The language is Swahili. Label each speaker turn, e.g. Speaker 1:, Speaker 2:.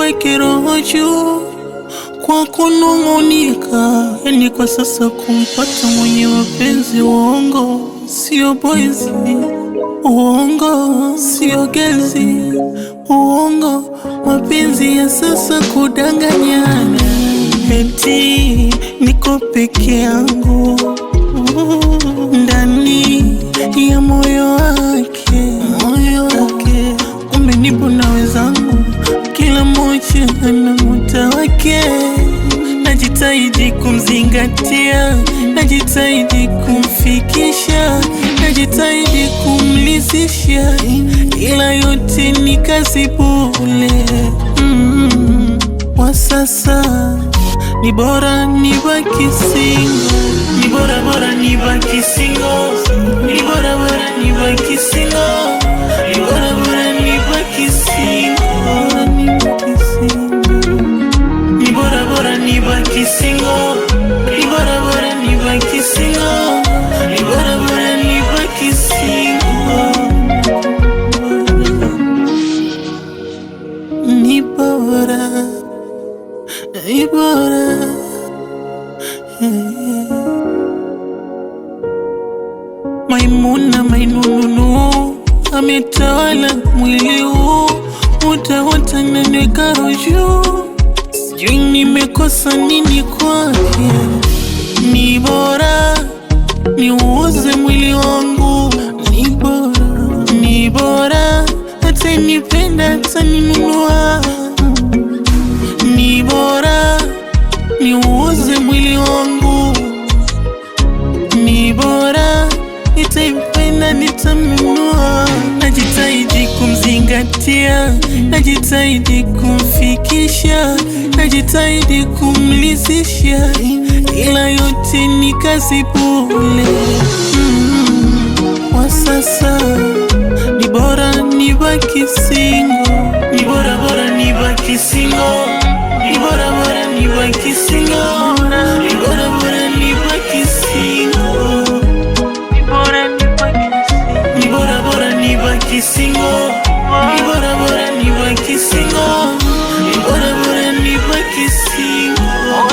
Speaker 1: nisiweke roho juu kwa kunung'unika. Yani kwa sasa kumpata mwenye mapenzi uongo, sio boys, uongo sio girls, uongo mapenzi ya sasa kudanganyana. Eti niko peke yangu ndani ya moyo wake, kumbe nipo na wenzangu, kila mmoja ana muda wake. Najitahidi kumzingatia, najitahidi kumfikisha, najitahidi kumlizisha, ila yote ni kazi bure. Kwa sasa ni bora nibaki single, ni bora nibaki single, ni bora nibaki single, ni bora nibaki single, ni bora nibaki single, ni bora nibaki single, ni bora nibaki single, ni bora. Maimuna mainununu ametawala mwili huu, utawota nanweka roju, sijui nimekosa nini kwake. Ni bora niuze mwili wangu, ni bora hata nipenda hata ninunua, ni bora niuze mwili wangu, ni bora nitaipenda nitamnunua. Najitahidi kumzingatia, najitahidi kumfikisha, najitahidi kumlizisha, ila yote ni kazi bure. Kwa sasa ni bora nibaki single, ni bora nibaki single, ni bora nibaki single, ni bora nibaki single, ni bora nibaki single, ni bora nibaki single, ni bora nibaki single,